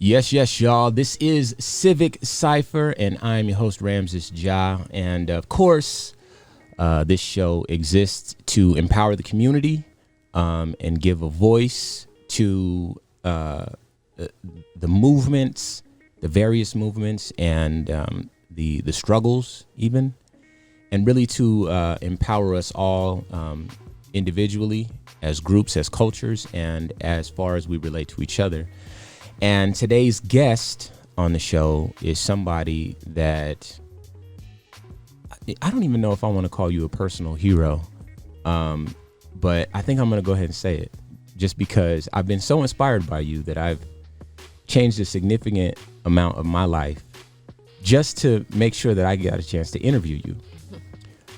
Yes, y'all. This is Civic Cipher, and I'm your host, Ramses Ja. And of course, this show exists to empower the community and give a voice to the movements, the various movements, and the struggles, even, and really to empower us all individually, as groups, as cultures, and as far as we relate to each other. And today's guest on the show is somebody that I don't even know if I want to call you a personal hero, but I think I'm going to go ahead and say it just because I've been so inspired by you that I've changed a significant amount of my life just to make sure that I got a chance to interview you.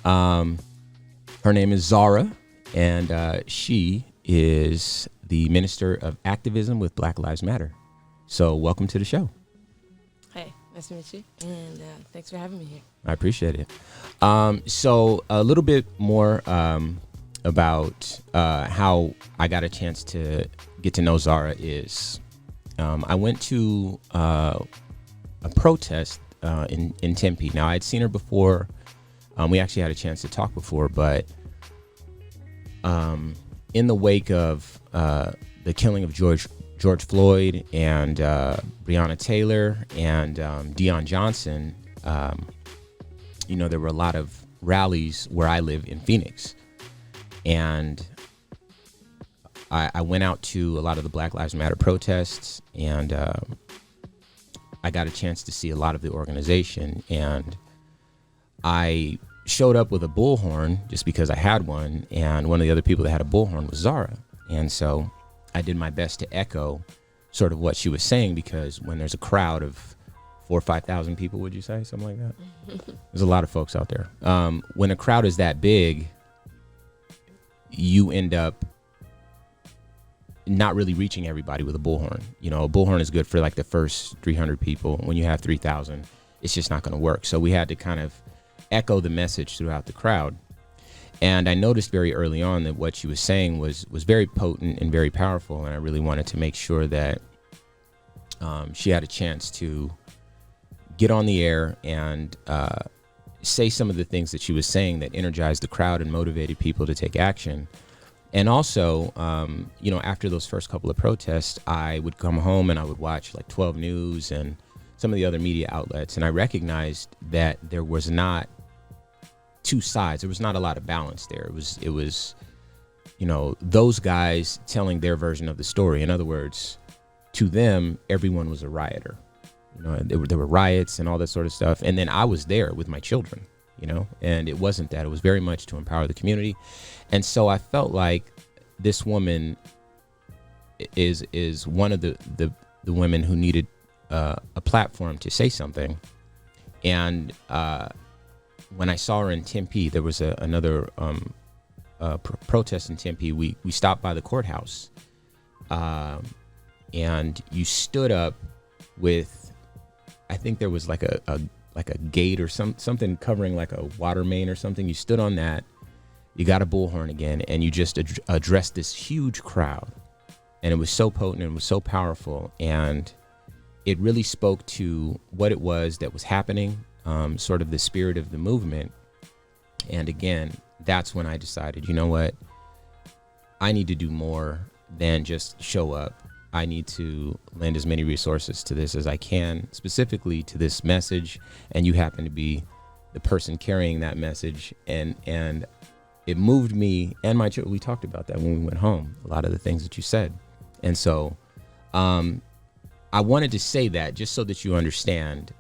Her name is Zarra, and she is the Minister of Activism with Black Lives Matter. So welcome to the show. Hey, nice to meet you, and thanks for having me here. I appreciate it. So a little bit more about how I got a chance to get to know Zarra is I went to a protest in Tempe. Now, I'd seen her before. We actually had a chance to talk before, but in the wake of the killing of George Floyd and Breonna Taylor and Deion Johnson, there were a lot of rallies where I live in Phoenix. And I went out to a lot of the Black Lives Matter protests, and I got a chance to see a lot of the organization. And I showed up with a bullhorn just because I had one, and one of the other people that had a bullhorn was Zarra. And so I did my best to echo sort of what she was saying, because when there's a crowd of 4,000 or 5,000 people, would you say, something like that? There's a lot of folks out there. When a crowd is that big, you end up not really reaching everybody with a bullhorn. You know, a bullhorn is good for like the first 300 people. When you have 3,000, it's just not going to work. So we had to kind of echo the message throughout the crowd. And I noticed very early on that what she was saying was very potent and very powerful. And I really wanted to make sure that she had a chance to get on the air and say some of the things that she was saying that energized the crowd and motivated people to take action. And also, after those first couple of protests, I would come home and I would watch like 12 News and some of the other media outlets. And I recognized that there was not two sides. There was not a lot of balance there. It was, those guys telling their version of the story. In other words, to them, everyone was a rioter. There were riots and all that sort of stuff. And then I was there with my children, and it wasn't that. It was very much to empower the community. And so I felt like this woman is one of the women who needed a platform to say something. And when I saw her in Tempe, there was another protest in Tempe. We stopped by the courthouse, and you stood up with, I think there was like a gate or something covering like a water main or something. You stood on that. You got a bullhorn again, and you just addressed this huge crowd. And it was so potent and it was so powerful, and it really spoke to what it was that was happening. Sort of the spirit of the movement. And again, that's when I decided, you know what? I need to do more than just show up. I need to lend as many resources to this as I can, specifically to this message. And you happen to be the person carrying that message. And it moved me and my children. We talked about that when we went home, a lot of the things that you said. And so I wanted to say that just so that you understand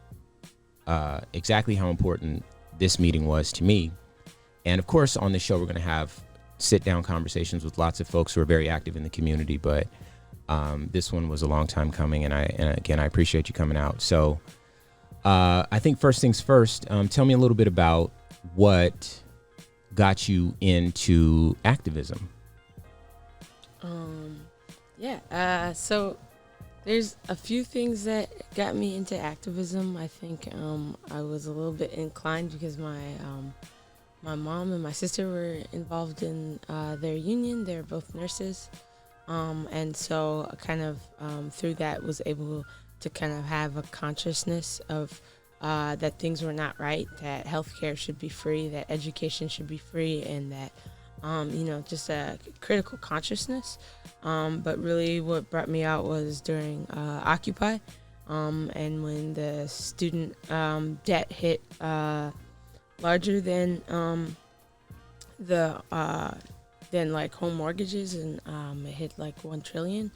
exactly how important this meeting was to me. And of course, on this show, we're going to have sit-down conversations with lots of folks who are very active in the community. But this one was a long time coming, and again, I appreciate you coming out. So I think first things first, tell me a little bit about what got you into activism. So there's a few things that got me into activism. I think I was a little bit inclined because my mom and my sister were involved in their union. They're both nurses. And so kind of through that was able to kind of have a consciousness of that things were not right, that healthcare should be free, that education should be free, and that just a critical consciousness. But really what brought me out was during Occupy, and when the student debt hit larger than the than like home mortgages, and it hit like 1 trillion.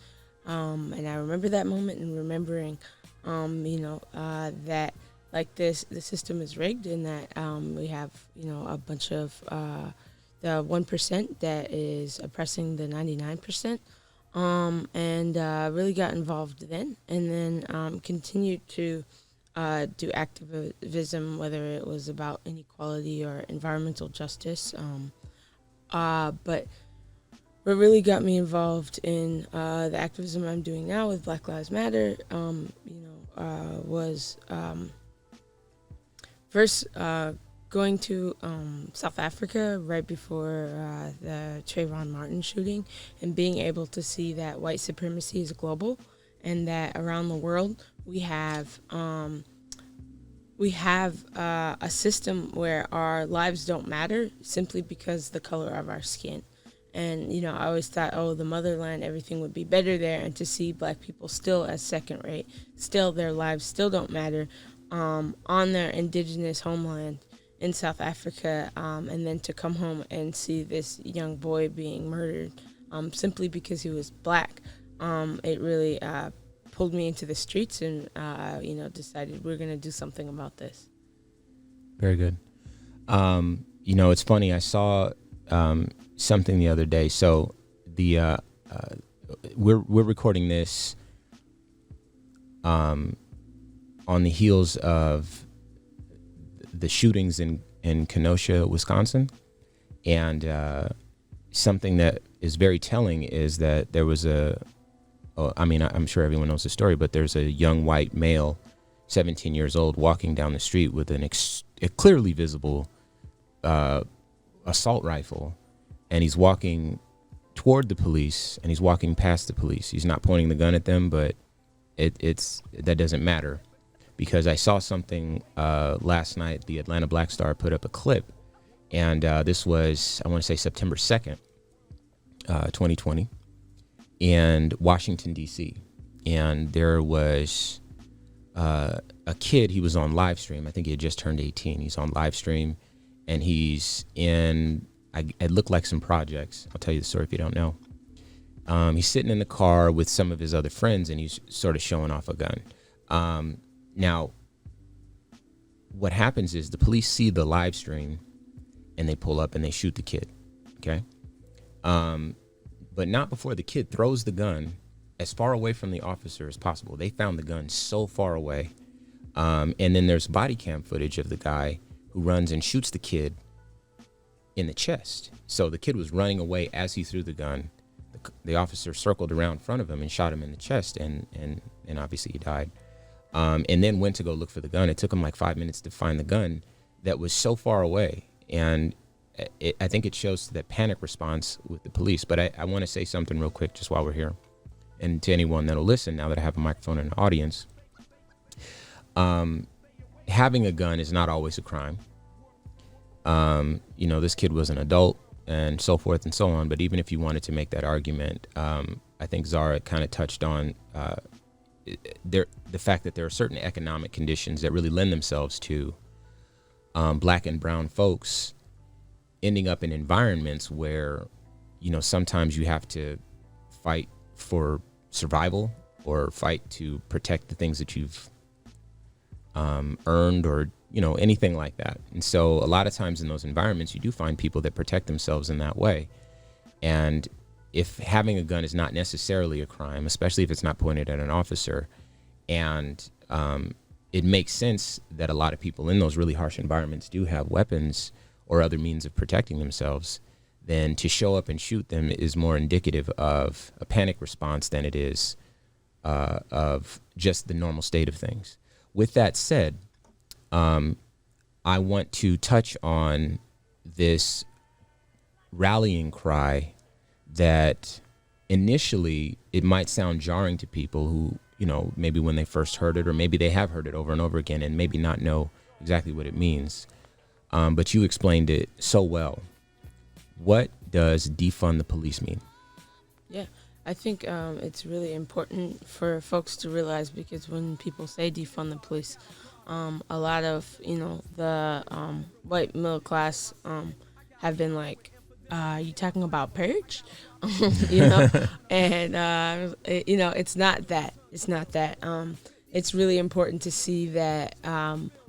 And I remember that moment, and remembering that like the system is rigged, and that we have a bunch of the 1% that is oppressing the 99%. And really got involved then, and then continued to do activism, whether it was about inequality or environmental justice. But what really got me involved in the activism I'm doing now with Black Lives Matter, was first going to South Africa right before the Trayvon Martin shooting, and being able to see that white supremacy is global, and that around the world we have a system where our lives don't matter simply because the color of our skin. And I always thought, the motherland, everything would be better there, and to see Black people still as second rate, still their lives still don't matter on their indigenous homeland in South Africa, and then to come home and see this young boy being murdered simply because he was Black, it really pulled me into the streets, and decided we're going to do something about this. Very good. It's funny. I saw something the other day. So we're recording this on the heels of the shootings in Kenosha, Wisconsin, and something that is very telling is that there was I'm sure everyone knows the story, but there's a young white male, 17 years old, walking down the street with a clearly visible assault rifle, and he's walking toward the police, and he's walking past the police. He's not pointing the gun at them, but that doesn't matter, because I saw something last night. The Atlanta Black Star put up a clip, and this was, I want to say, September 2nd, 2020, in Washington, D.C. And there was a kid. He was on live stream. I think he had just turned 18. He's on live stream, and he's in, it looked like some projects. I'll tell you the story if you don't know. He's sitting in the car with some of his other friends, and he's sort of showing off a gun. Now, what happens is the police see the live stream, and they pull up and they shoot the kid. Okay. But not before the kid throws the gun as far away from the officer as possible. They found the gun so far away. And then there's body cam footage of the guy who runs and shoots the kid in the chest. So the kid was running away as he threw the gun. The officer circled around in front of him and shot him in the chest, and obviously he died. And then went to go look for the gun. It took him like 5 minutes to find the gun that was so far away. And I think it shows that panic response with the police. But I want to say something real quick just while we're here. And to anyone that'll listen, now that I have a microphone and an audience, having a gun is not always a crime. This kid was an adult and so forth and so on. But even if you wanted to make that argument, I think Zarra kind of touched on the fact that there are certain economic conditions that really lend themselves to Black and brown folks ending up in environments where, sometimes you have to fight for survival or fight to protect the things that you've earned, or anything like that. And so a lot of times in those environments, you do find people that protect themselves in that way. And if having a gun is not necessarily a crime, especially if it's not pointed at an officer, and it makes sense that a lot of people in those really harsh environments do have weapons or other means of protecting themselves, then to show up and shoot them is more indicative of a panic response than it is of just the normal state of things. With that said, I want to touch on this rallying cry that initially it might sound jarring to people who, maybe when they first heard it, or maybe they have heard it over and over again and maybe not know exactly what it means. But you explained it so well. What does defund the police mean? Yeah, I think it's really important for folks to realize, because when people say defund the police, a lot of, the white middle class have been like, you talking about purge? And, it's not that. It's not that. It's really important to see that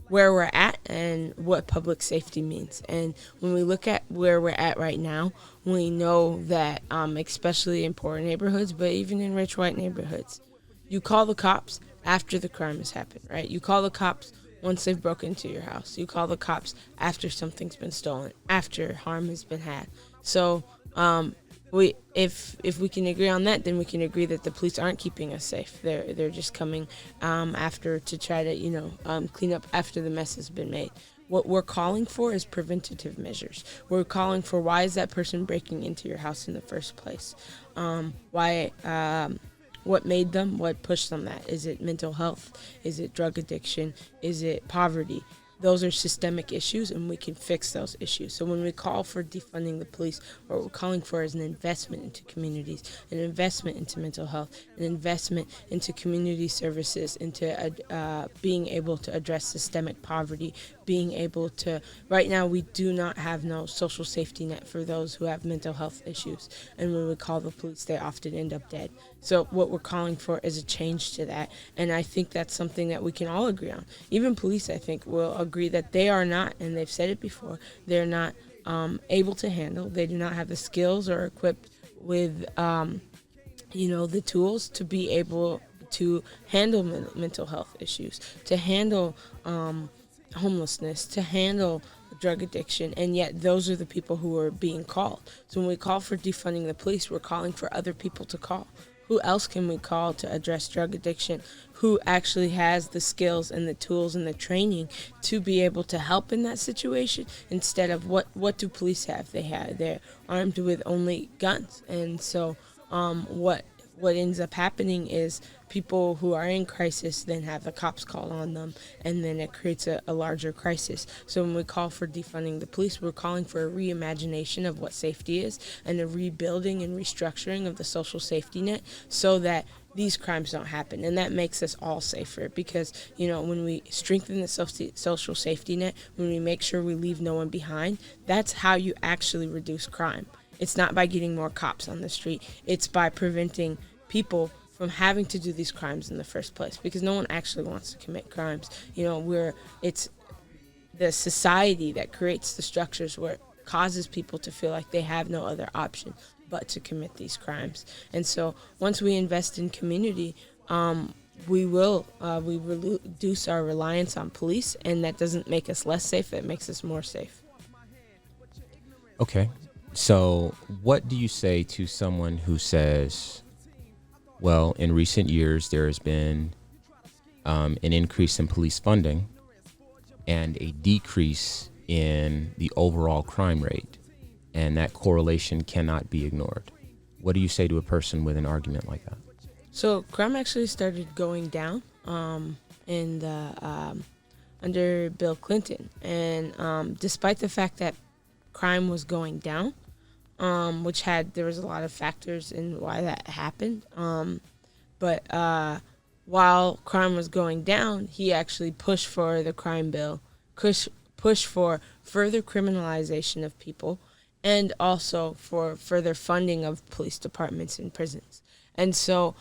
where we're at and what public safety means. And when we look at where we're at right now, we know that especially in poor neighborhoods, but even in rich white neighborhoods, you call the cops after the crime has happened, right? You call the cops once they've broken into your house. You call the cops after something's been stolen, after harm has been had. So if we can agree on that, then we can agree that the police aren't keeping us safe. They're just coming after to try to clean up after the mess has been made. What we're calling for is preventative measures. We're calling for, why is that person breaking into your house in the first place? What made them? What pushed them that? Is it mental health? Is it drug addiction? Is it poverty? Those are systemic issues, and we can fix those issues. So when we call for defunding the police, what we're calling for is an investment into communities, an investment into mental health, an investment into community services, into being able to address systemic poverty, being able to, right now we do not have no social safety net for those who have mental health issues. And when we call the police, they often end up dead. So what we're calling for is a change to that. And I think that's something that we can all agree on. Even police, I think, will agree that they are not, and they've said it before, they're not able to handle. They do not have the skills or equipped with, the tools to be able to handle mental health issues, to handle homelessness, to handle drug addiction, and yet those are the people who are being called. So when we call for defunding the police, we're calling for other people to call. Who else can we call to address drug addiction? Who actually has the skills and the tools and the training to be able to help in that situation, instead of what do police have? They're armed with only guns. And so what ends up happening is people who are in crisis then have the cops call on them, and then it creates a larger crisis. So when we call for defunding the police, we're calling for a reimagination of what safety is, and a rebuilding and restructuring of the social safety net, so that these crimes don't happen. And that makes us all safer, because when we strengthen the social safety net, when we make sure we leave no one behind, that's how you actually reduce crime. It's not by getting more cops on the street. It's by preventing people from having to do these crimes in the first place, because no one actually wants to commit crimes. It's the society that creates the structures where it causes people to feel like they have no other option but to commit these crimes. And so once we invest in community, we reduce our reliance on police, and that doesn't make us less safe, it makes us more safe. Okay. So what do you say to someone who says, well, in recent years, there has been an increase in police funding and a decrease in the overall crime rate, and that correlation cannot be ignored? What do you say to a person with an argument like that? So crime actually started going down under Bill Clinton, and despite the fact that crime was going down, there was a lot of factors in why that happened. But while crime was going down, he actually pushed for the crime bill, pushed for further criminalization of people, and also for further funding of police departments and prisons. And so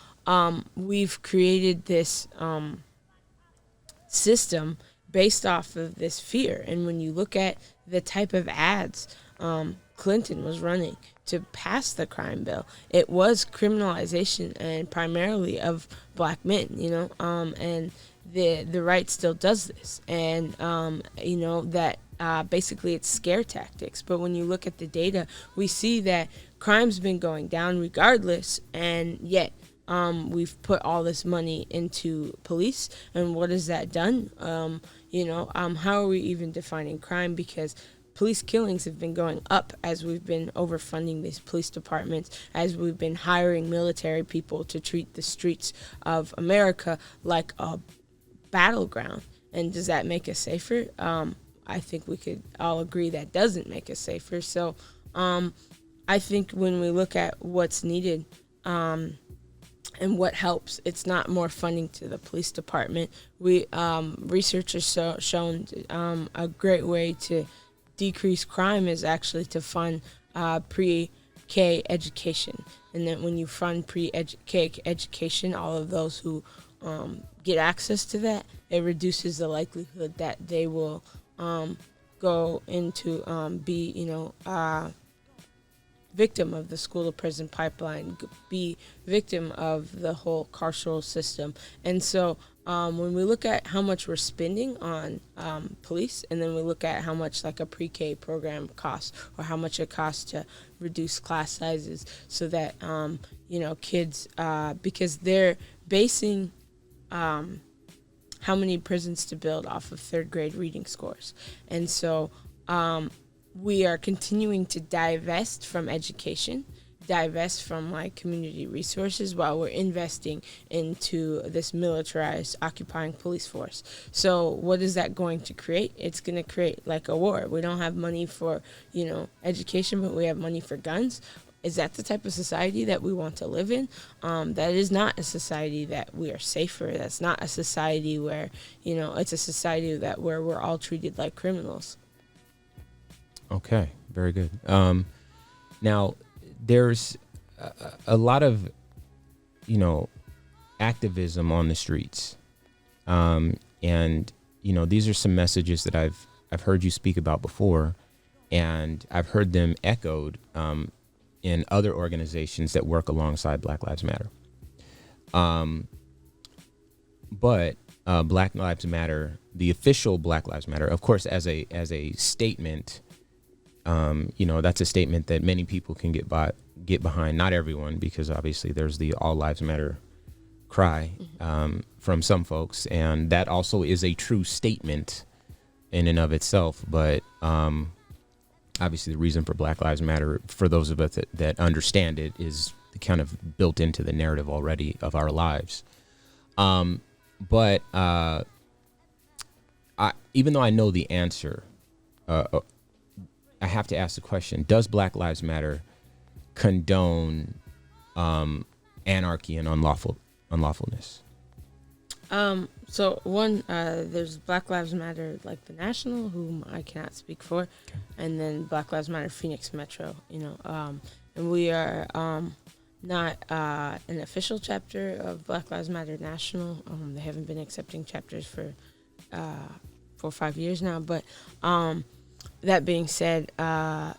we've created this system based off of this fear. And when you look at the type of ads Clinton was running to pass the crime bill, it was criminalization, and primarily of black men, and the right still does this. And, basically it's scare tactics. But when you look at the data, we see that crime's been going down regardless, and yet we've put all this money into police. And what has that done? How are we even defining crime? Because police killings have been going up as we've been overfunding these police departments, as we've been hiring military people to treat the streets of America like a battleground. And does that make us safer? I think we could all agree that doesn't make us safer. So I think when we look at what's needed and what helps, it's not more funding to the police department. Research has shown a great way to decrease crime is actually to fund pre-K education. And then when you fund pre-K education, all of those who get access to that, it reduces the likelihood that they will go into be, victim of the school to prison pipeline, be victim of the whole carceral system. And so when we look at how much we're spending on police, and then we look at how much like a pre-K program costs, or how much it costs to reduce class sizes so that, kids, because they're basing how many prisons to build off of third grade reading scores. And so we are continuing to divest from education, divest from like community resources, while we're investing into this militarized occupying police force. So what is that going to create? It's going to create like a war. We don't have money for, education, but we have money for guns. Is that the type of society that we want to live in? That is not a society that we are safer. That's not a society where, it's a society where we're all treated like criminals. Okay, very good. Now, there's a lot of, activism on the streets. And, these are some messages that I've heard you speak about before, and I've heard them echoed in other organizations that work alongside Black Lives Matter. But Black Lives Matter, the official Black Lives Matter, of course, as a statement, that's a statement that many people can get behind. Not everyone, because obviously there's the All Lives Matter cry from some folks, and that also is a true statement in and of itself. But obviously the reason for Black Lives Matter, for those of us that understand it, is kind of built into the narrative already of our lives. But even though I know the answer, I have to ask the question: does Black Lives Matter condone anarchy and unlawfulness? So one, there's Black Lives Matter, like the national, whom I cannot speak for, okay. And then Black Lives Matter Phoenix Metro. And we are not an official chapter of Black Lives Matter National. They haven't been accepting chapters for 4 or 5 years now, but. That being said, so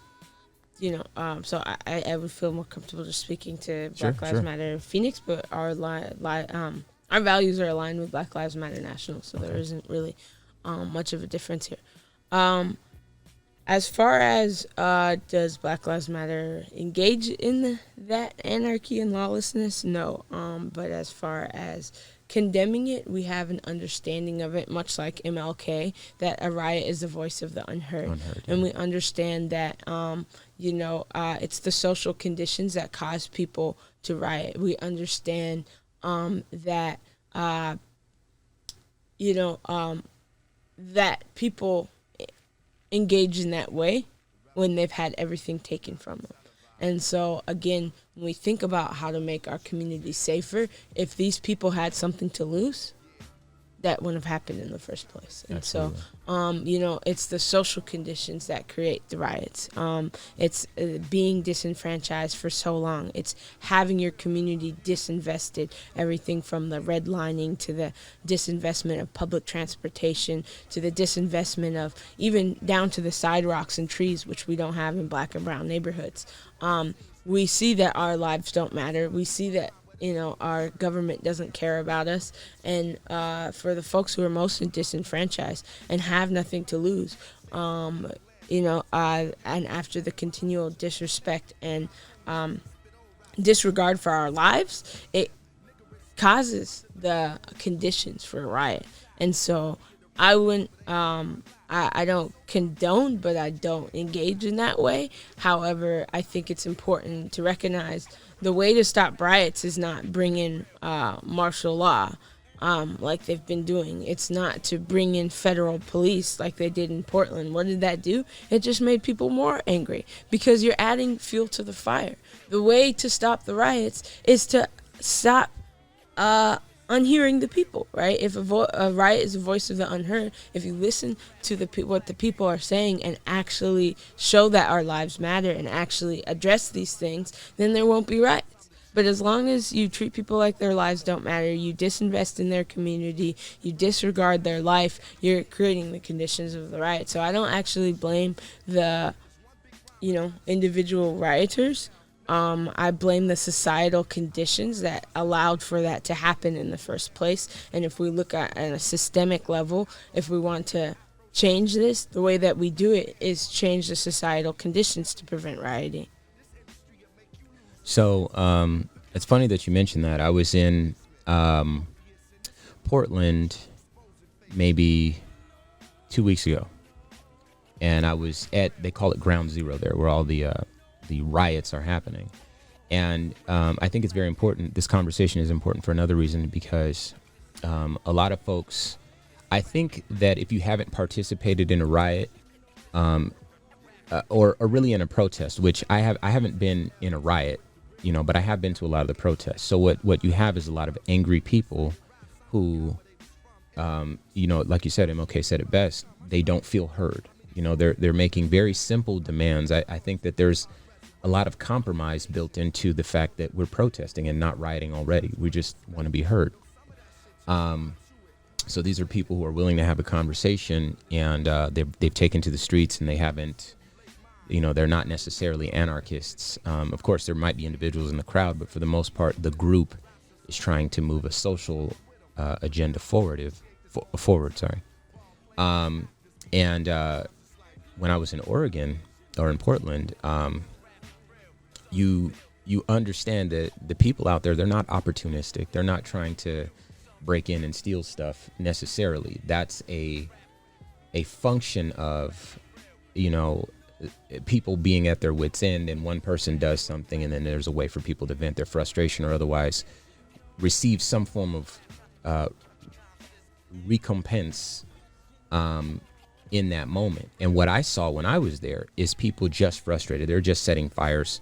I would feel more comfortable just speaking to Black Lives Matter Phoenix, but our values are aligned with Black Lives Matter National, so there isn't really much of a difference here. As far as does Black Lives Matter engage in that anarchy and lawlessness? No. But as far as condemning it, we have an understanding of it, much like MLK, that a riot is the voice of the unheard. And we understand that, it's the social conditions that cause people to riot. We understand that, that people engage in that way when they've had everything taken from them. And so, again, when we think about how to make our community safer, if these people had something to lose, that wouldn't have happened in the first place. And Absolutely. So, it's the social conditions that create the riots. It's being disenfranchised for so long. It's having your community disinvested, everything from the redlining to the disinvestment of public transportation to the disinvestment of even down to the sidewalks and trees, which we don't have in Black and brown neighborhoods. We see that our lives don't matter. We see that our government doesn't care about us. And for the folks who are mostly disenfranchised and have nothing to lose, and after the continual disrespect and disregard for our lives, it causes the conditions for a riot. And so I wouldn't. I don't condone, but I don't engage in that way. However, I think it's important to recognize the way to stop riots is not bring in martial law like they've been doing. It's not to bring in federal police like they did in Portland. What did that do? It just made people more angry because you're adding fuel to the fire. The way to stop the riots is to stop unhearing the people, right? If a riot is the voice of the unheard, if you listen to what the people are saying and actually show that our lives matter and actually address these things, then there won't be riots. But as long as you treat people like their lives don't matter, you disinvest in their community, you disregard their life, you're creating the conditions of the riot. So I don't actually blame the, individual rioters. I blame the societal conditions that allowed for that to happen in the first place. And if we look at a systemic level, if we want to change this, the way that we do it is change the societal conditions to prevent rioting. So it's funny that you mentioned that. I was in Portland maybe 2 weeks ago, and I was they call it Ground Zero there, where all the riots are happening. And I think it's very important. This conversation is important for another reason, because a lot of folks, I think that if you haven't participated in a riot or really in a protest, which I haven't been in a riot, but I have been to a lot of the protests. So what you have is a lot of angry people who, like you said, MLK said it best, they don't feel heard. They're making very simple demands. I think that there's a lot of compromise built into the fact that we're protesting and not rioting already. We just want to be heard. So these are people who are willing to have a conversation, and they've taken to the streets, and they haven't, they're not necessarily anarchists. Of course, there might be individuals in the crowd, but for the most part, the group is trying to move a social agenda forward. And when I was in Oregon or in Portland, you understand that the people out there, they're not opportunistic. They're not trying to break in and steal stuff necessarily. That's a function of, people being at their wits' end, and one person does something, and then there's a way for people to vent their frustration or otherwise receive some form of recompense in that moment. And what I saw when I was there is people just frustrated. They're just setting fires,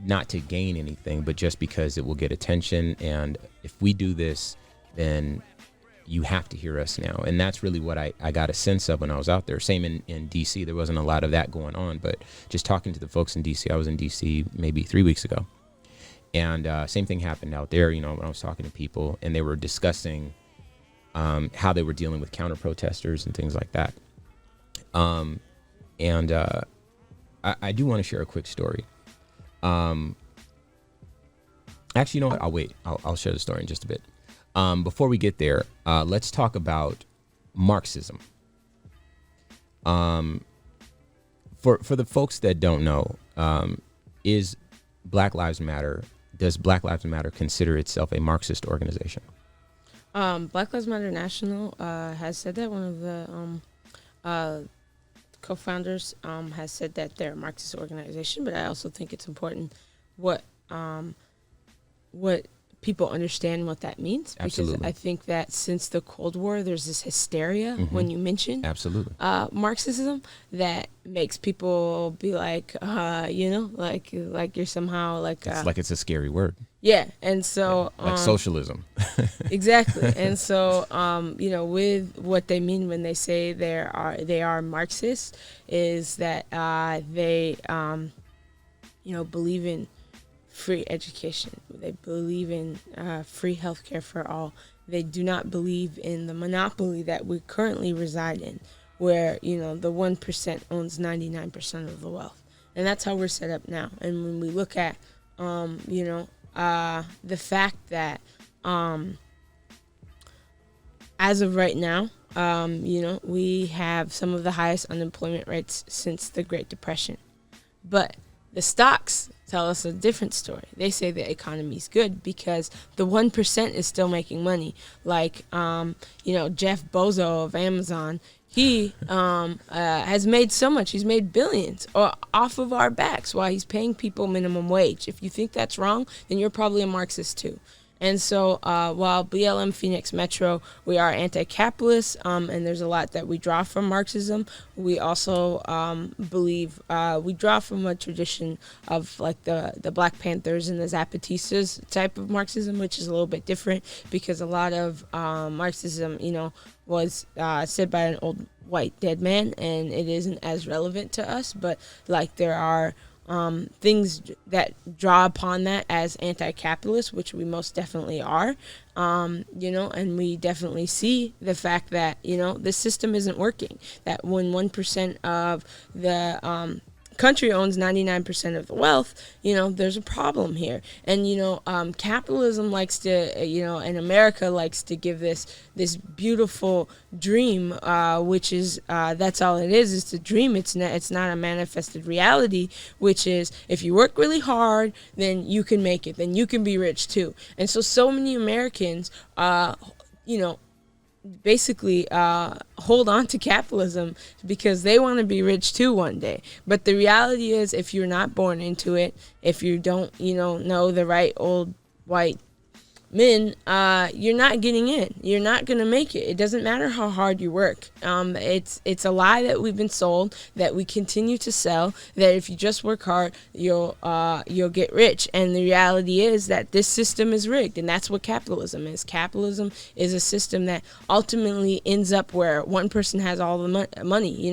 not to gain anything, but just because it will get attention. And if we do this, then you have to hear us now. And that's really what I got a sense of when I was out there. Same in DC. There wasn't a lot of that going on, but just talking to the folks in DC, I was in DC maybe 3 weeks ago. And same thing happened out there, when I was talking to people, and they were discussing how they were dealing with counter protesters and things like that. I do want to share a quick story. Actually, you know what? I'll wait. I'll share the story in just a bit. Before we get there, let's talk about Marxism. For the folks that don't know, does Black Lives Matter consider itself a Marxist organization? Black Lives Matter National has said that. One of the co-founders has said that they're a Marxist organization, but I also think it's important what people understand what that means. Absolutely. Because I think that since the Cold War, there's this hysteria when you mention Marxism that makes people be like, like you're somehow like... it's like it's a scary word. Yeah, and so... like socialism. Exactly. And so, with what they mean when they say they are Marxists is that they, believe in free education. They believe in free healthcare for all. They do not believe in the monopoly that we currently reside in, where, the 1% owns 99% of the wealth. And that's how we're set up now. And when we look at, the fact that as of right now, we have some of the highest unemployment rates since the Great Depression. But The stocks tell us a different story. They say the economy's good because the 1% is still making money. Like, Jeff Bezos of Amazon, he has made so much. He's made billions off of our backs while he's paying people minimum wage. If you think that's wrong, then you're probably a Marxist too. And so while BLM Phoenix Metro, we are anti-capitalist, and there's a lot that we draw from Marxism, we also believe we draw from a tradition of like the Black Panthers and the Zapatistas type of Marxism, which is a little bit different because a lot of Marxism, was said by an old white dead man, and it isn't as relevant to us. But like there are things that draw upon that as anti-capitalist, which we most definitely are, and we definitely see the fact that, this system isn't working, that when 1% of the country owns 99% of the wealth, there's a problem here. And, capitalism likes to, and America likes to give this beautiful dream, which is, that's all it is. It's a dream. It's not a manifested reality, which is if you work really hard, then you can make it. Then you can be rich too. And so many Americans, basically hold on to capitalism because they want to be rich too one day. But the reality is, if you're not born into it, if you don't know the right old white men, you're not getting in. You're not going to make it. It doesn't matter how hard you work. It's a lie that we've been sold, that we continue to sell, that if you just work hard, you'll get rich. And the reality is that this system is rigged, and that's what capitalism is. Capitalism is a system that ultimately ends up where one person has all the money.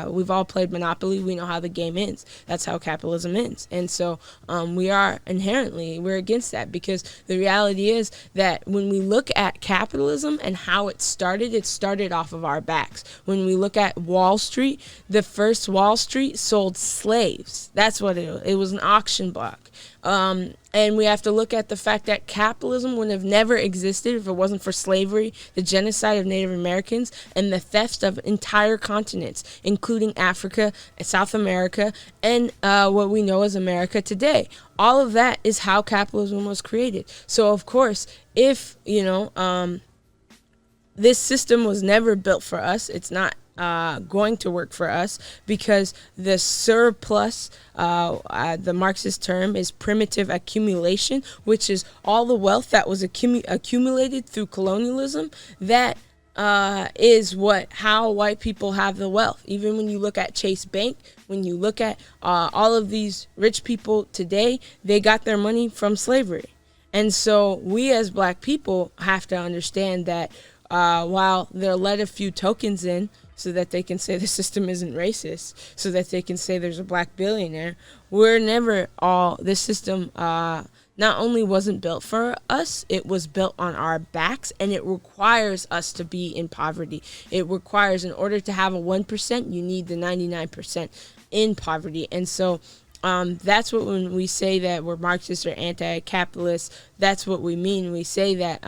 We've all played Monopoly. We know how the game ends. That's how capitalism ends. And so we're against that, because the reality is that when we look at capitalism and how it started off of our backs. When we look at Wall Street, the first Wall Street sold slaves. That's what it was, an auction block. And we have to look at the fact that capitalism would have never existed if it wasn't for slavery, the genocide of Native Americans, and the theft of entire continents, including Africa, South America, and what we know as America today. All of that is how capitalism was created. So, of course, if, this system was never built for us, it's not going to work for us, because the surplus, the Marxist term is primitive accumulation, which is all the wealth that was accumulated through colonialism. That is how white people have the wealth. Even when you look at Chase Bank, when you look at all of these rich people today, they got their money from slavery. And so we as black people have to understand that while they'll let a few tokens in so that they can say the system isn't racist, so that they can say there's a black billionaire, we're never all, this system not only wasn't built for us, it was built on our backs, and it requires us to be in poverty. It requires, in order to have a 1%, you need the 99% in poverty. And so that's what, when we say that we're Marxists or anti-capitalist, that's what we mean. We say that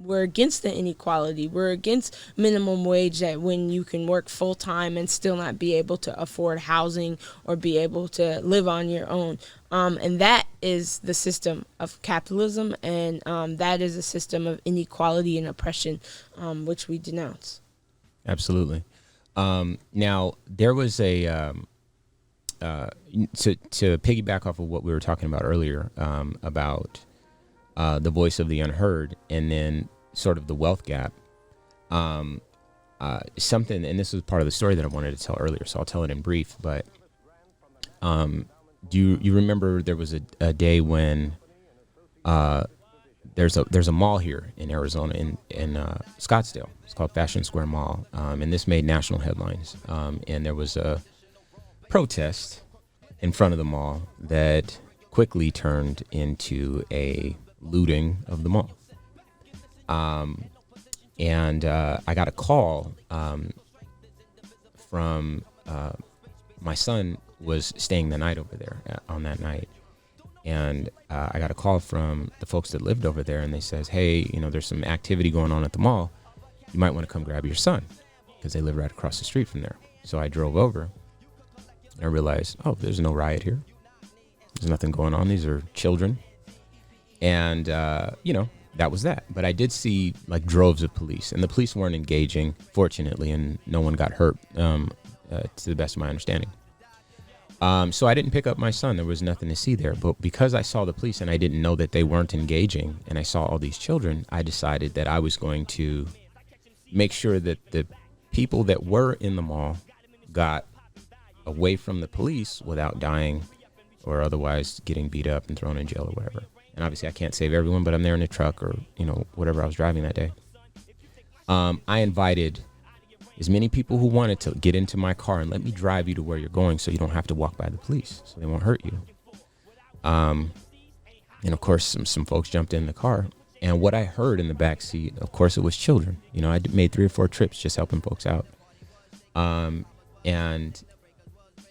we're against the inequality. We're against minimum wage, that when you can work full-time and still not be able to afford housing or be able to live on your own. And that is the system of capitalism, and that is a system of inequality and oppression, which we denounce. Absolutely. Now, there was a... to piggyback off of what we were talking about earlier, about the voice of the unheard, and then sort of the wealth gap, something, and this was part of the story that I wanted to tell earlier, so I'll tell it in brief, but do you remember there was a day when there's a mall here in Arizona, in Scottsdale. It's called Fashion Square Mall, and this made national headlines, and there was a protest in front of the mall that quickly turned into a looting of the mall. And I got a call from my son was staying the night over there on that night. And I got a call from the folks that lived over there, and they says, hey, there's some activity going on at the mall. You might want to come grab your son, because they live right across the street from there. So I drove over. I realized, there's no riot here. There's nothing going on. These are children. And, that was that. But I did see like droves of police, and the police weren't engaging, fortunately, and no one got hurt, to the best of my understanding. So I didn't pick up my son. There was nothing to see there. But because I saw the police and I didn't know that they weren't engaging, and I saw all these children, I decided that I was going to make sure that the people that were in the mall got away from the police without dying or otherwise getting beat up and thrown in jail or whatever. And obviously I can't save everyone, but I'm there in a truck or, whatever I was driving that day. I invited as many people who wanted to get into my car and let me drive you to where you're going so you don't have to walk by the police, so they won't hurt you. And of course, some folks jumped in the car. And what I heard in the back seat, of course, it was children. I made 3 or 4 trips just helping folks out. And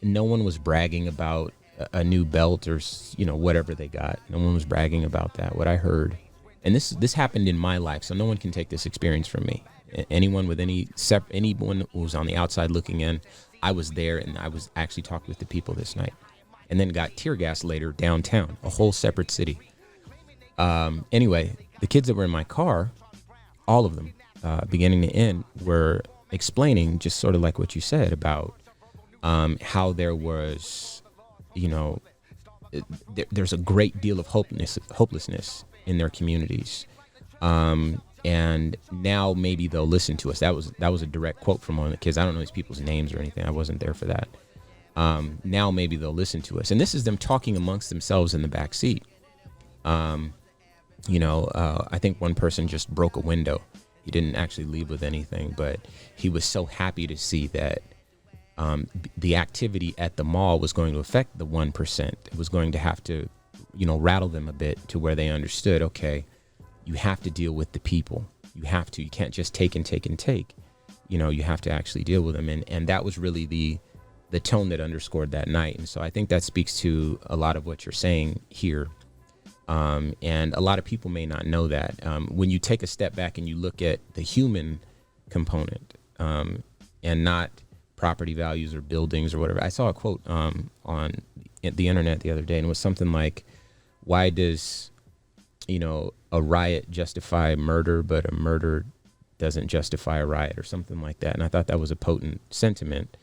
no one was bragging about a new belt or, whatever they got. No one was bragging about that. What I heard, and this happened in my life, so no one can take this experience from me. Anyone with anyone who was on the outside looking in, I was there, and I was actually talking with the people this night, and then got tear gas later downtown, a whole separate city. Anyway, the kids that were in my car, all of them, beginning to end, were explaining just sort of like what you said about how there was, there's a great deal of hopelessness in their communities. And now maybe they'll listen to us. That was a direct quote from one of the kids. I don't know these people's names or anything. I wasn't there for that. Now maybe they'll listen to us. And this is them talking amongst themselves in the back seat. I think one person just broke a window. He didn't actually leave with anything, but he was so happy to see that the activity at the mall was going to affect the 1%. It was going to have to, rattle them a bit to where they understood, okay, you have to deal with the people. You can't just take and take and take. You have to actually deal with them. And that was really the tone that underscored that night. And so I think that speaks to a lot of what you're saying here. And a lot of people may not know that. When you take a step back and you look at the human component, and not property values or buildings or whatever. I saw a quote on the internet the other day, and it was something like, why does a riot justify murder, but a murder doesn't justify a riot, or something like that. And I thought that was a potent sentiment.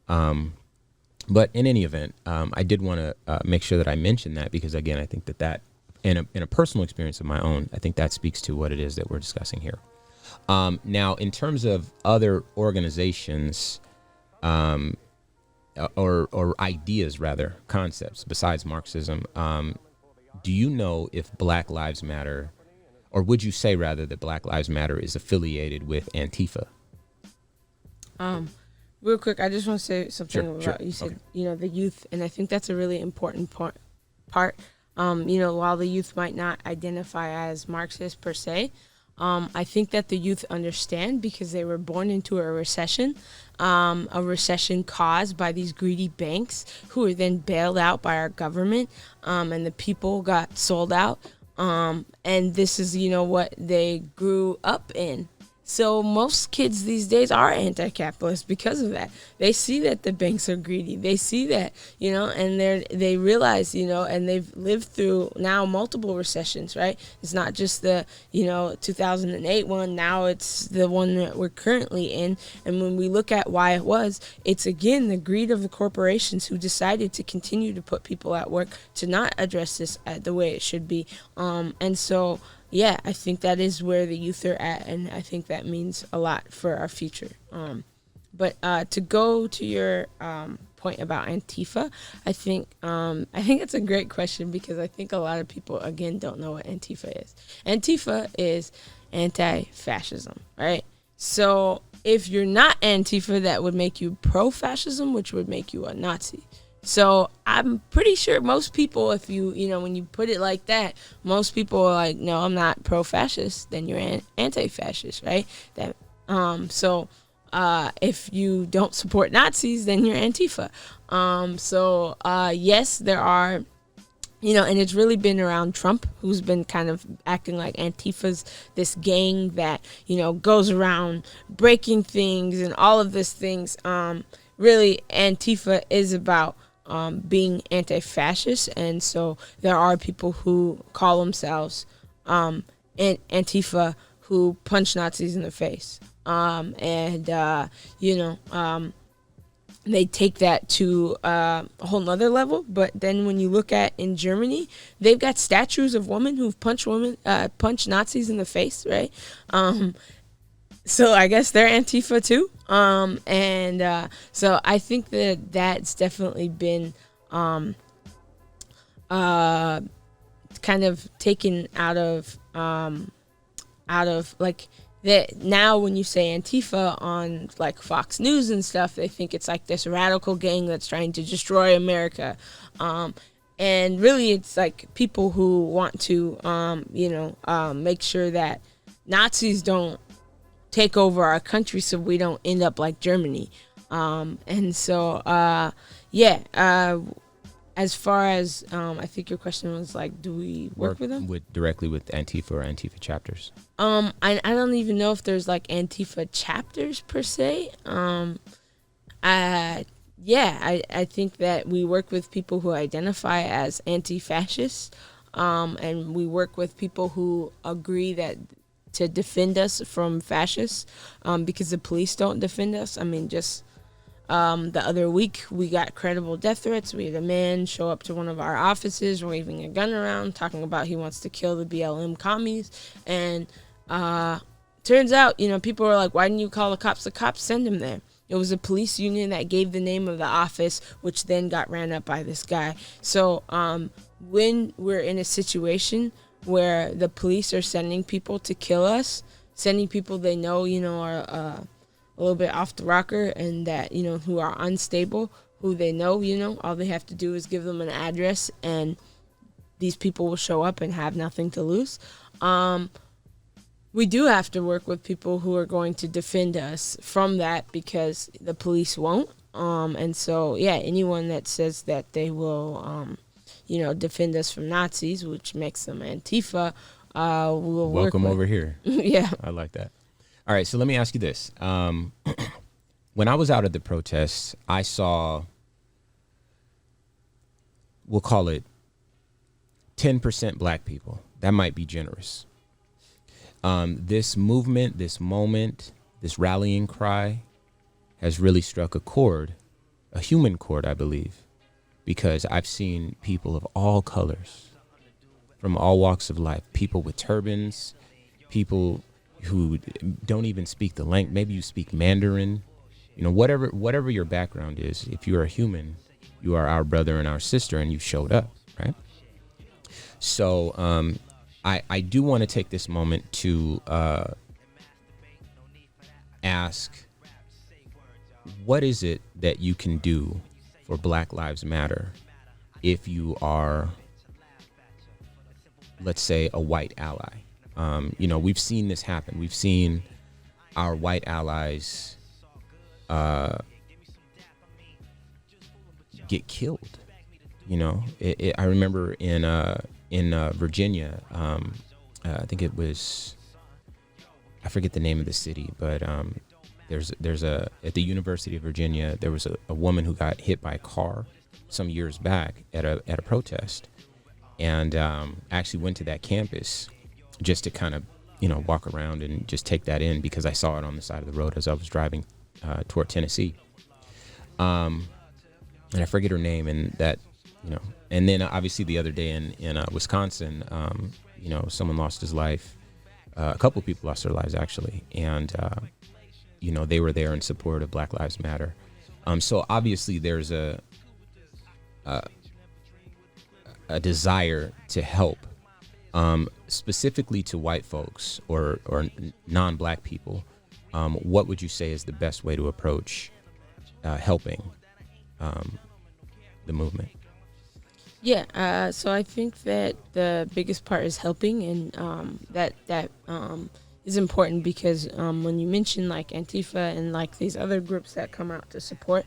But in any event, I did want to make sure that I mentioned that, because again, I think that in a personal experience of my own, I think that speaks to what it is that we're discussing here. Now, in terms of other organizations, or ideas, rather, concepts besides Marxism, do you know if Black Lives Matter, or would you say rather that Black Lives Matter is affiliated with Antifa? Real quick, I just want to say something about, sure. you said, Okay. the youth, and I think that's a really important part. While the youth might not identify as Marxist per se, I think that the youth understand, because they were born into a recession caused by these greedy banks who were then bailed out by our government, and the people got sold out. And this is, what they grew up in. So most kids these days are anti-capitalist because of that. They see that the banks are greedy. They see that, and they realize, and they've lived through now multiple recessions, right? It's not just the, 2008 one. Now it's the one that we're currently in. And when we look at why it was, it's again the greed of the corporations who decided to continue to put people at work, to not address this the way it should be. And so, yeah, I think that is where the youth are at, and I think that means a lot for our future. But to go to your point about Antifa, I think it's a great question, because I think a lot of people, again, don't know what Antifa is. Antifa is anti-fascism, right? So if you're not Antifa, that would make you pro-fascism, which would make you a Nazi. So I'm pretty sure most people, if you, when you put it like that, most people are like, no, I'm not pro-fascist, then you're anti-fascist, right? If you don't support Nazis, then you're Antifa. Yes, there are, and it's really been around Trump, who's been kind of acting like Antifa's this gang that, goes around breaking things and all of these things. Really, Antifa is about being anti-fascist, and so there are people who call themselves Antifa who punch Nazis in the face, they take that to a whole nother level. But then when you look at in Germany, they've got statues of women who've punched Nazis in the face, right? So I guess they're Antifa too. So I think that that's definitely been kind of taken out of like that. Now when you say Antifa on like Fox News and stuff, they think it's like this radical gang that's trying to destroy America. And really it's like people who want to make sure that Nazis don't take over our country so we don't end up like Germany. As far as I think your question was like, do we work with them? Directly with Antifa or Antifa chapters? I don't even know if there's like Antifa chapters per se. I think that we work with people who identify as anti-fascists, and we work with people who agree that to defend us from fascists, because the police don't defend us. I mean, just the other week we got credible death threats. We had a man show up to one of our offices waving a gun around, talking about he wants to kill the BLM commies. And turns out, people were like, why didn't you call the cops? The cops send him there. It was a police union that gave the name of the office, which then got ran up by this guy. So when we're in a situation where the police are sending people to kill us, sending people they know, are a little bit off the rocker and that, who are unstable, who they know, all they have to do is give them an address and these people will show up and have nothing to lose. We do have to work with people who are going to defend us from that because the police won't. And so, anyone that says that they will, defend us from Nazis, which makes them Antifa, we'll welcome over here. Yeah. I like that. All right, so let me ask you this. When I was out at the protests, I saw, we'll call it 10% black people. That might be generous. This movement, this moment, this rallying cry has really struck a chord, a human chord, I believe, because I've seen people of all colors, from all walks of life, people with turbans, people who don't even speak the language. Maybe you speak Mandarin, whatever your background is. If you are a human, you are our brother and our sister, and you showed up, right? So I do want to take this moment to ask, what is it that you can do for Black Lives Matter if you are, let's say, a white ally? We've seen this happen. We've seen our white allies get killed. I remember in Virginia, I think it was, I forget the name of the city, but there's at the University of Virginia, there was a woman who got hit by a car some years back at a protest, and actually went to that campus just to kind of, walk around and just take that in, because I saw it on the side of the road as I was driving toward Tennessee. And I forget her name, and that, and then obviously the other day in Wisconsin, someone lost his life. A couple people lost their lives, actually. And, they were there in support of Black Lives Matter. So obviously there's a desire to help, specifically to white folks or non-black people. What would you say is the best way to approach helping the movement? Yeah, so I think that the biggest part is helping, and that is important because when you mention like Antifa and like these other groups that come out to support,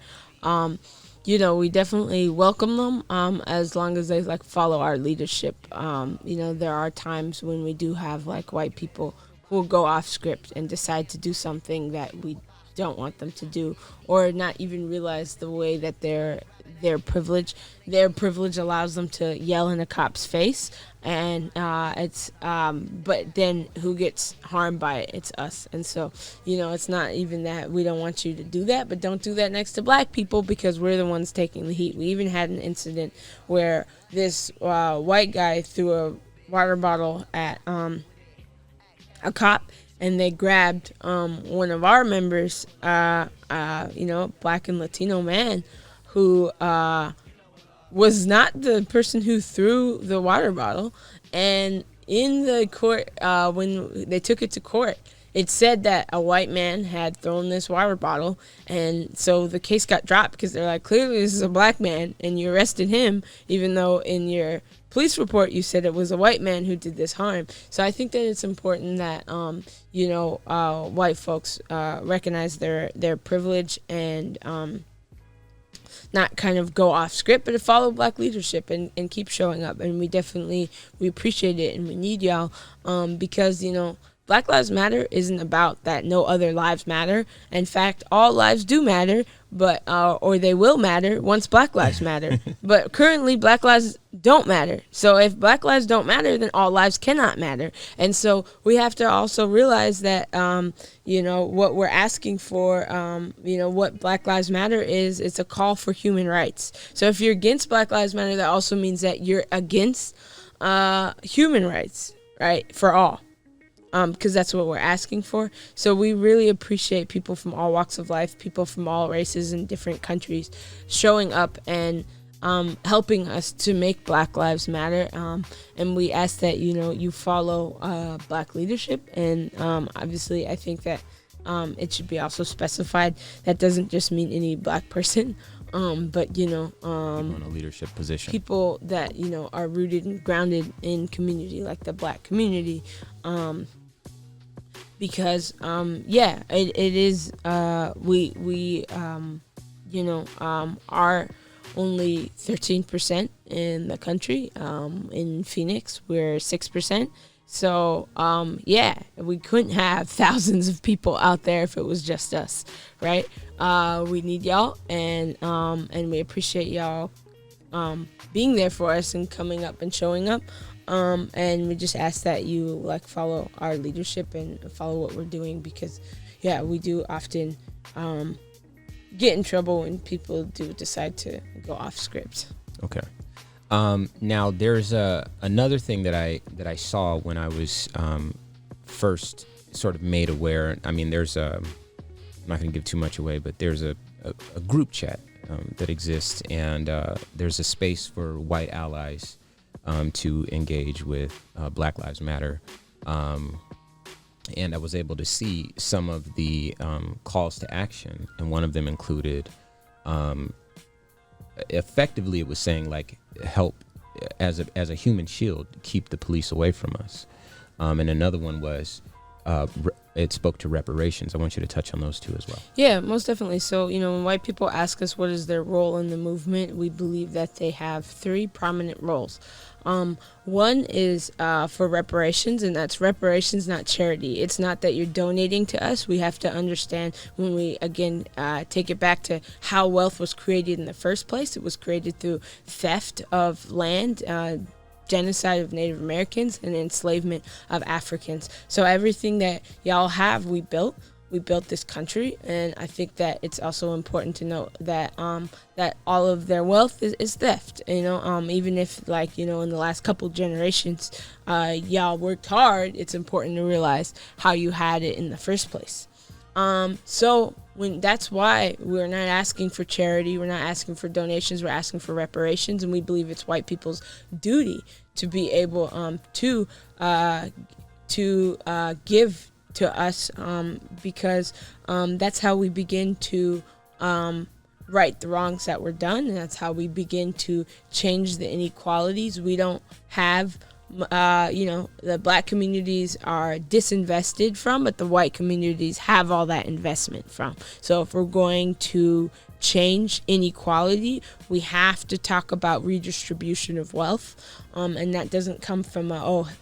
we definitely welcome them as long as they like follow our leadership. There are times when we do have like white people who will go off script and decide to do something that we don't want them to do, or not even realize the way that they're their privilege. Their privilege allows them to yell in a cop's face, and but then who gets harmed by it? It's us. And so, it's not even that we don't want you to do that, but don't do that next to black people, because we're the ones taking the heat. We even had an incident where this white guy threw a water bottle at a cop, and they grabbed one of our members, black and Latino man, who was not the person who threw the water bottle. And in the court, when they took it to court, it said that a white man had thrown this water bottle, and so the case got dropped because they're like, clearly this is a black man, and you arrested him, even though in your police report you said it was a white man who did this harm. So I think that it's important that white folks recognize their privilege and not kind of go off script, but to follow black leadership and keep showing up. And we appreciate it, and we need y'all because Black Lives Matter isn't about that no other lives matter. In fact, all lives do matter, but or they will matter once Black Lives matter. But currently, Black lives don't matter. So if Black lives don't matter, then all lives cannot matter. And so we have to also realize that, what we're asking for, what Black Lives Matter is, it's a call for human rights. So if you're against Black Lives Matter, that also means that you're against human rights, right, for all. Because that's what we're asking for. So we really appreciate people from all walks of life, people from all races and different countries showing up and helping us to make Black Lives Matter. And we ask that, you follow Black leadership. And obviously, I think that it should be also specified that doesn't just mean any Black person. But people in a leadership position, people that are rooted and grounded in community, like the Black community, because it is we are only 13% in the country. In Phoenix, we're 6%. So we couldn't have thousands of people out there if it was just us, right? We need y'all, and we appreciate y'all being there for us and coming up and showing up. And we just ask that you follow our leadership and follow what we're doing, because we do often get in trouble when people do decide to go off script. Okay. Now there's another thing that I saw when I was first sort of made aware. I mean, I'm not going to give too much away, but there's a group chat that exists, and there's a space for white allies to engage with Black Lives Matter. And I was able to see some of the calls to action, and one of them included, effectively it was saying help as a human shield, keep the police away from us. And another one was it spoke to reparations. I want you to touch on those two as well. Yeah, most definitely. So, when white people ask us what is their role in the movement, we believe that they have three prominent roles. One is for reparations, and that's reparations, not charity. It's not that you're donating to us. We have to understand, when we, again, take it back to how wealth was created in the first place. It was created through theft of land, genocide of Native Americans, and enslavement of Africans. So everything that y'all have, we built this country, and I think that it's also important to note that that all of their wealth is theft. Even if in the last couple generations, y'all worked hard, it's important to realize how you had it in the first place. So that's why we're not asking for charity, we're not asking for donations, we're asking for reparations, and we believe it's white people's duty to be able to give to us, because that's how we begin to right the wrongs that were done, and that's how we begin to change the inequalities. We don't have the Black communities are disinvested from, but the white communities have all that investment from. So if we're going to change inequality, we have to talk about redistribution of wealth, and that doesn't come from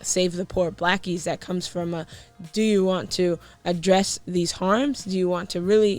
save the poor Blackies. That comes from do you want to address these harms? Do you want to really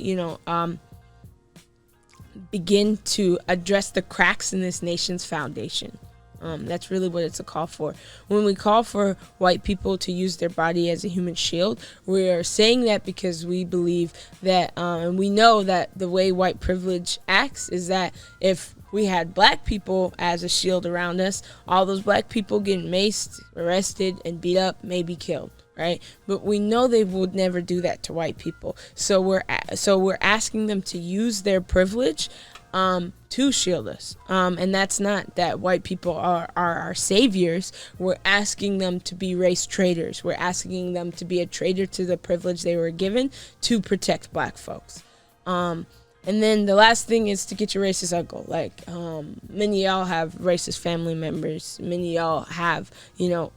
begin to address the cracks in this nation's foundation. That's really what it's a call for. When we call for white people to use their body as a human shield, we are saying that because we believe that, and we know that the way white privilege acts is that if we had black people as a shield around us, all those black people getting maced, arrested, and beat up, maybe killed, right? But we know they would never do that to white people. So we're asking them to use their privilege to shield us. And that's not that white people are our saviors. We're asking them to be race traitors. We're asking them to be a traitor to the privilege they were given to protect black folks. And then the last thing is to get your racist uncle. Like, many of y'all have racist family members. Many of y'all have,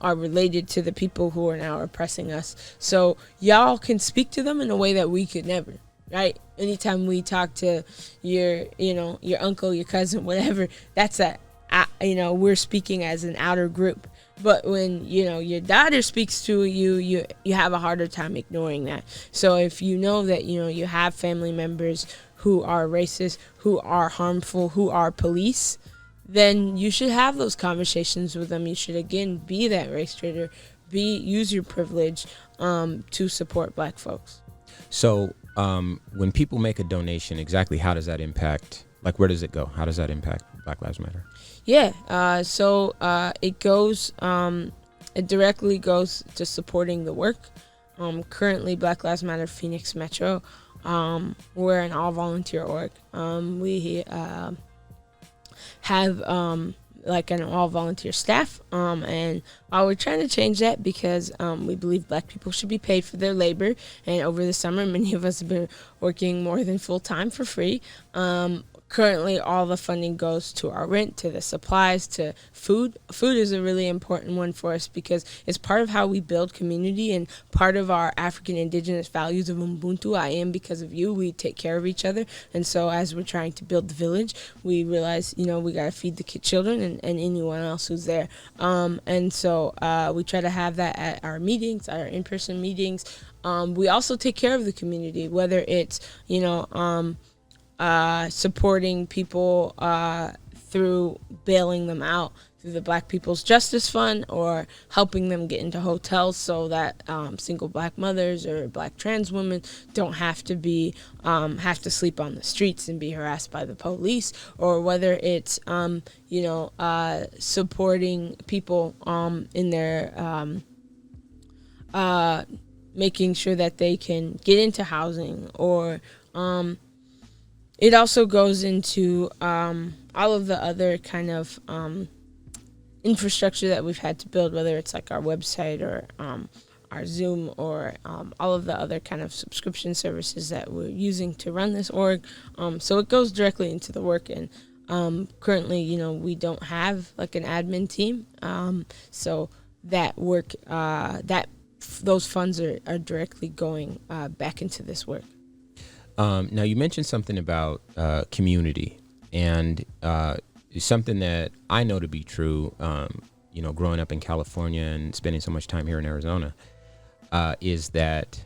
are related to the people who are now oppressing us. So y'all can speak to them in a way that we could never. Right? Anytime we talk to your uncle, your cousin, whatever, that's we're speaking as an outer group. But when, your daughter speaks to you, you have a harder time ignoring that. So if you know that, you have family members who are racist, who are harmful, who are police, then you should have those conversations with them. You should, again, be that race traitor, use your privilege to support black folks. So when people make a donation, exactly how does that impact, like where does it go? How does that impact Black Lives Matter? Yeah, so it goes, it directly goes to supporting the work. Currently, Black Lives Matter Phoenix Metro, we're an all-volunteer org. We have like an all-volunteer staff, and we're trying to change that because we believe black people should be paid for their labor. And over the summer, many of us have been working more than full-time for free. Currently, all the funding goes to our rent, to the supplies, to food. Food is a really important one for us because it's part of how we build community and part of our African indigenous values of Ubuntu. I am because of you. We take care of each other. And so as we're trying to build the village, we realize, we got to feed the children and anyone else who's there. And so we try to have that at our meetings, our in-person meetings. We also take care of the community, whether it's, supporting people through bailing them out through the Black People's Justice Fund, or helping them get into hotels so that single black mothers or black trans women don't have to sleep on the streets and be harassed by the police, or whether it's supporting people in their making sure that they can get into housing, or it also goes into all of the other kind of infrastructure that we've had to build, whether it's like our website or our Zoom, or all of the other kind of subscription services that we're using to run this org. So it goes directly into the work. And currently, we don't have like an admin team. So that work, those funds are directly going back into this work. Now, you mentioned something about community, and something that I know to be true, growing up in California and spending so much time here in Arizona, is that,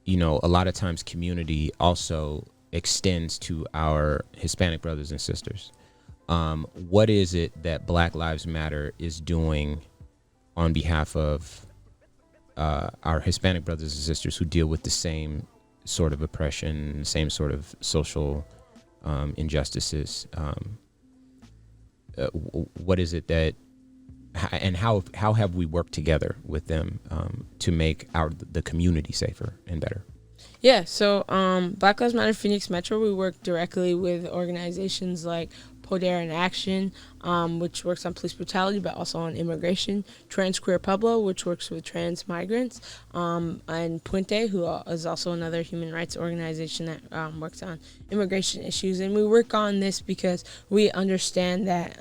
a lot of times community also extends to our Hispanic brothers and sisters. What is it that Black Lives Matter is doing on behalf of our Hispanic brothers and sisters who deal with the same sort of oppression, same sort of social injustices? What is it that, and how have we worked together with them to make the community safer and better? Yeah, so Black Lives Matter Phoenix Metro, we work directly with organizations like Poder in Action, which works on police brutality, but also on immigration. Trans Queer Pueblo, which works with trans migrants. And Puente, who is also another human rights organization that works on immigration issues. And we work on this because we understand that,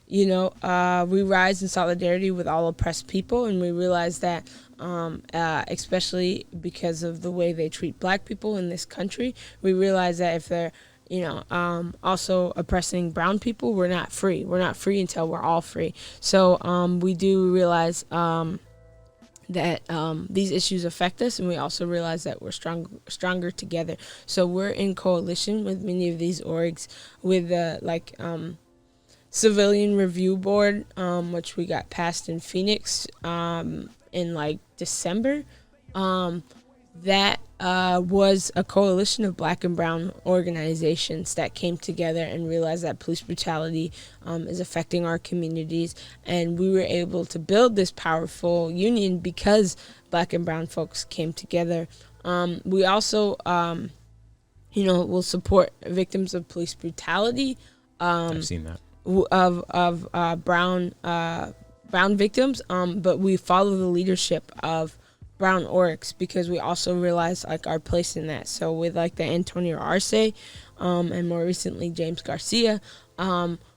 we rise in solidarity with all oppressed people, and we realize that especially because of the way they treat black people in this country, we realize that if they're also oppressing brown people, we're not free. We're not free until we're all free. So we do realize that these issues affect us, and we also realize that we're stronger together. So we're in coalition with many of these orgs, with Civilian Review Board, which we got passed in Phoenix in like December. That was a coalition of Black and brown organizations that came together and realized that police brutality is affecting our communities. And we were able to build this powerful union because Black and brown folks came together. We also, will support victims of police brutality. I've seen that. Of brown victims, but we follow the leadership of brown orcs because we also realize like our place in that. So with like the Antonio Arce, and more recently James Garcia,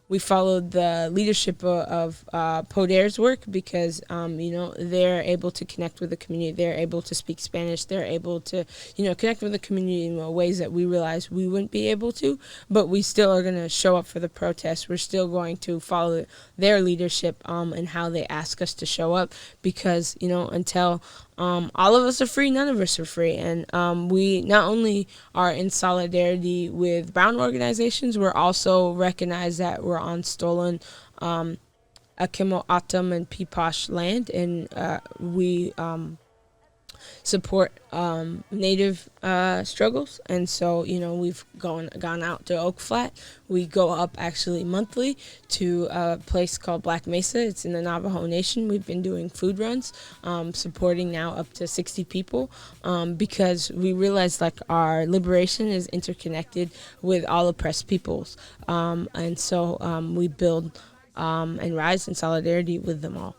we followed the leadership of Poder's work because they're able to connect with the community, they're able to speak Spanish, they're able to connect with the community in ways that we realized we wouldn't be able to, but we still are going to show up for the protests. We're still going to follow their leadership and how they ask us to show up, because until all of us are free, none of us are free. And we not only are in solidarity with brown organizations, we're also recognize that we're on stolen Akimo, Atum, and Piposh land, and we support Native struggles. And so we've gone out to Oak Flat. We go up actually monthly to a place called Black Mesa. It's in the Navajo Nation. We've been doing food runs, supporting now up to 60 people, because we realize like our liberation is interconnected with all oppressed peoples, and so we build and rise in solidarity with them all.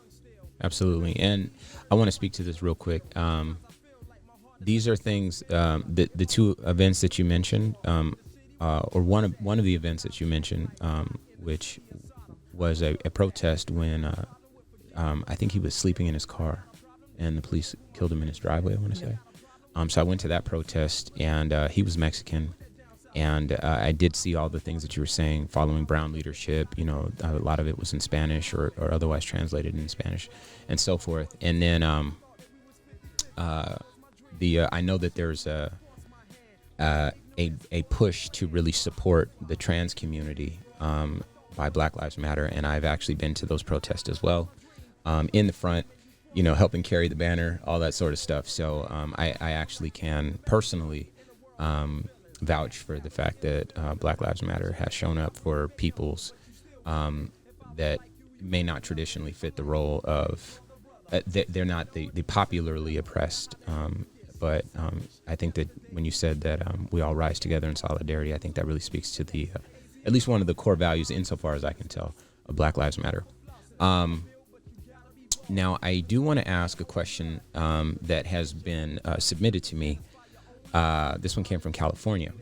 Absolutely. And I want to speak to this real quick. These are things, the two events that you mentioned, or one of the events that you mentioned, which was a protest when I think he was sleeping in his car and the police killed him in his driveway, I want to say. So I went to that protest, and he was Mexican. And I did see all the things that you were saying, following brown leadership. A lot of it was in Spanish or otherwise translated in Spanish and so forth. And then I know that there's a push to really support the trans community by Black Lives Matter. And I've actually been to those protests as well, in the front, helping carry the banner, all that sort of stuff. So I actually can personally vouch for the fact that Black Lives Matter has shown up for peoples that may not traditionally fit the role of, they're not the popularly oppressed. But I think that when you said that we all rise together in solidarity, I think that really speaks to the, at least one of the core values, insofar as I can tell, of Black Lives Matter. Now, I do want to ask a question that has been submitted to me. This one came from California.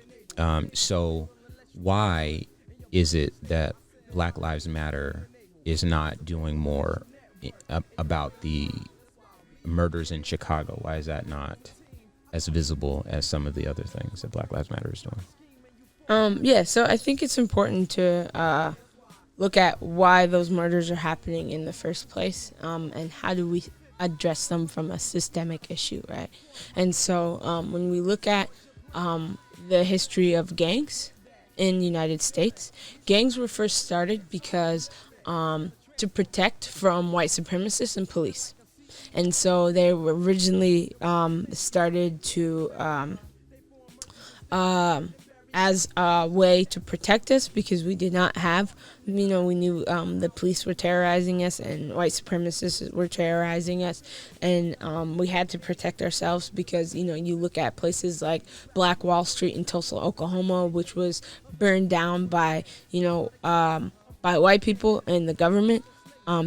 So why is it that Black Lives Matter is not doing more about the murders in Chicago? Why is that not as visible as some of the other things that Black Lives Matter is doing? So I think it's important to look at why those murders are happening in the first place, and how do we address them from a systemic issue, right? And so when we look at the history of gangs in the United States, gangs were first started because to protect from white supremacists and police. And so they were originally started to as a way to protect us, because we did not have, we knew the police were terrorizing us and white supremacists were terrorizing us, and we had to protect ourselves because, you look at places like Black Wall Street in Tulsa, Oklahoma, which was burned down by, by white people and the government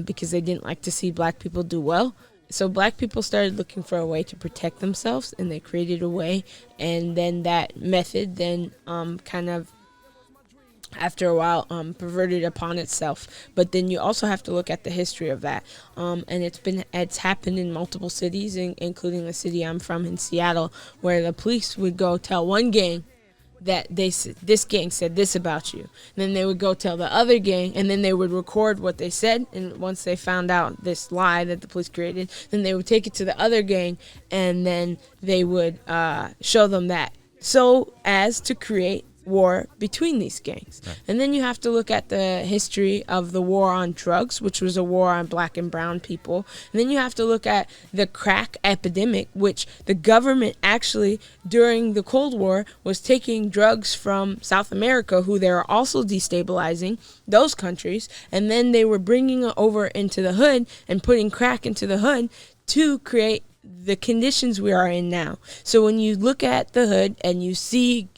because they didn't like to see Black people do well. So Black people started looking for a way to protect themselves, and they created a way, and then that method then kind of, after a while, perverted upon itself. But then you also have to look at the history of that, and it's happened in multiple cities, including the city I'm from in Seattle, where the police would go tell one gang that this gang said this about you. And then they would go tell the other gang, and then they would record what they said. And once they found out this lie that the police created, then they would take it to the other gang, and then they would show them that, so as to create war between these gangs. Right. And then you have to look at the history of the war on drugs, which was a war on black and brown people. And then you have to look at the crack epidemic, which the government actually during the Cold War was taking drugs from South America, who they were also destabilizing those countries, and then they were bringing it over into the hood and putting crack into the hood to create the conditions we are in now. So when you look at the hood and you see,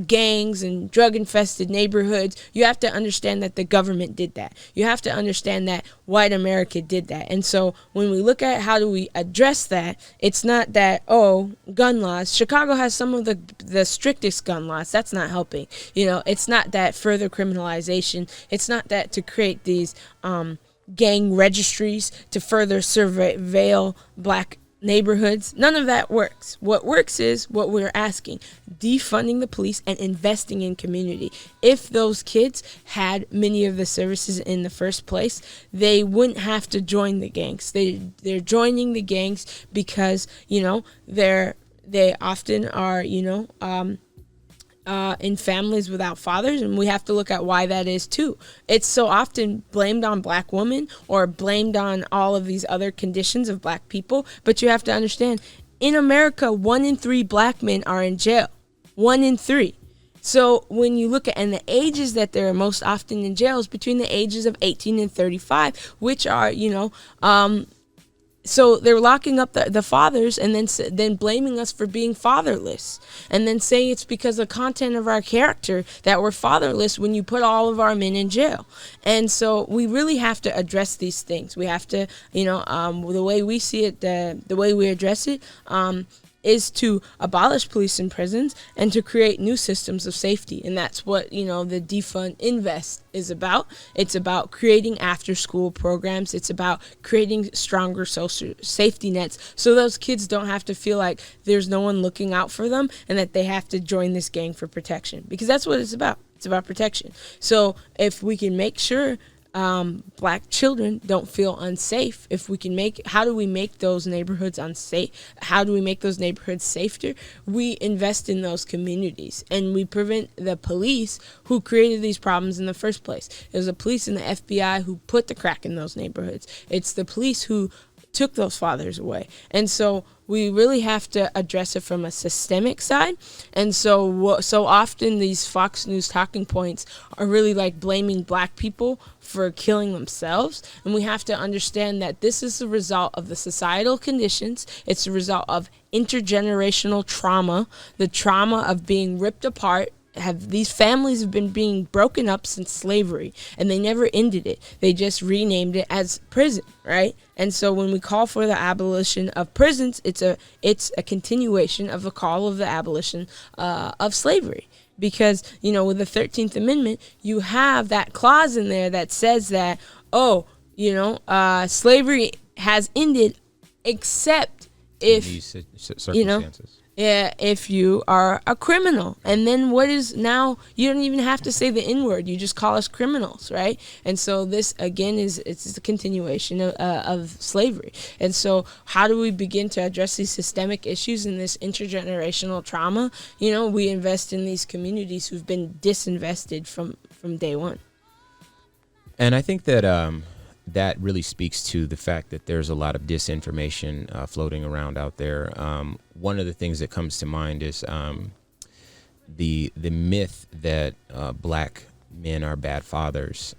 gangs and drug-infested neighborhoods, you have to understand that the government did that. You have to understand that white America did that. And so when we look at how do we address that, it's not that, gun laws. Chicago has some of the strictest gun laws. That's not helping. It's not that further criminalization. It's not that to create these gang registries to further surveil black neighborhoods. None of that works. What works is what we're asking: defunding the police and investing in community. If those kids had many of the services in the first place, they wouldn't have to join the gangs. They're joining the gangs because they often are in families without fathers, and we have to look at why that is too. It's so often blamed on black women or blamed on all of these other conditions of black people, but you have to understand, in America, 1 in 3 black men are in jail. 1 in 3. So when you look at, and the ages that they're most often in jail is between the ages of 18 and 35, which are, so they're locking up the fathers and then blaming us for being fatherless, and then saying it's because of the content of our character that we're fatherless when you put all of our men in jail. And so we really have to address these things. We have to, the way we see it, the way we address it, is to abolish police and prisons and to create new systems of safety. And that's what, the defund invest is about. It's about creating after school programs. It's about creating stronger social safety nets so those kids don't have to feel like there's no one looking out for them and that they have to join this gang for protection, because that's what it's about. It's about protection. So if we can make sure black children don't feel unsafe, how do we make those neighborhoods unsafe? How do we make those neighborhoods safer? We invest in those communities, and we prevent the police who created these problems in the first place. It was the police and the FBI who put the crack in those neighborhoods. It's the police who took those fathers away. And so we really have to address it from a systemic side. And so often these Fox News talking points are really like blaming black people for killing themselves. And we have to understand that this is the result of the societal conditions. It's the result of intergenerational trauma, the trauma of being ripped apart. These families have been being broken up since slavery, and they never ended it. They just renamed it as prison, right? And so when we call for the abolition of prisons, it's a continuation of the call of the abolition of slavery. Because, with the 13th Amendment, you have that clause in there that says that, slavery has ended except if, in these circumstances. If you are a criminal. And then what is now, you don't even have to say the N-word, you just call us criminals, right? And so this again it's the continuation of slavery. And so how do we begin to address these systemic issues and this intergenerational trauma? We invest in these communities who've been disinvested from day one. And I think that that really speaks to the fact that there's a lot of disinformation floating around out there. One of the things that comes to mind is the myth that black men are bad fathers.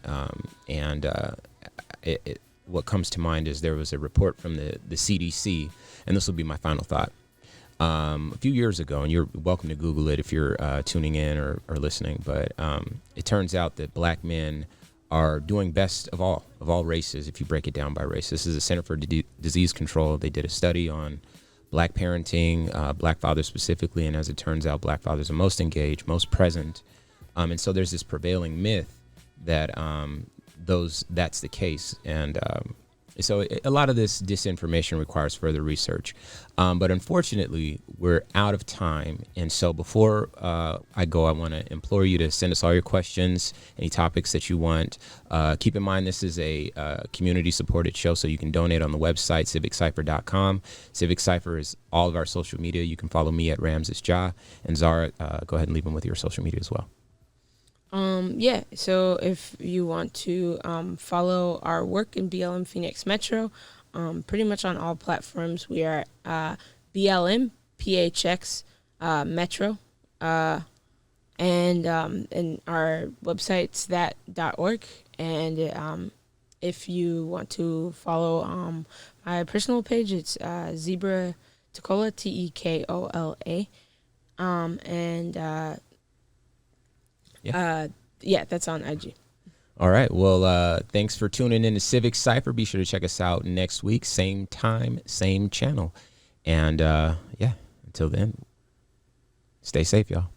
What comes to mind is there was a report from the CDC, and this will be my final thought. A few years ago, and you're welcome to Google it if you're tuning in or listening, but it turns out that black men are doing best of all races if you break it down by race. This is a Center for Disease Control. They did a study on black parenting, black fathers specifically, and as it turns out, black fathers are most engaged, most present. And so there's this prevailing myth that that's the case. And So a lot of this disinformation requires further research. But unfortunately, we're out of time. And so before I go, I want to implore you to send us all your questions, any topics that you want. Keep in mind, this is a community-supported show, so you can donate on the website, civiccipher.com. Civic Cipher is all of our social media. You can follow me at Ramses Ja. And Zarra, go ahead and leave them with your social media as well. So if you want to follow our work in BLM Phoenix Metro, pretty much on all platforms, we are BLM PHX Metro, and our website's that.org. And if you want to follow my personal page, it's Zebra Tekola, Tekola. That's on IG. All right. Well, thanks for tuning in to Civic Cipher. Be sure to check us out next week. Same time, same channel. And until then, stay safe, y'all.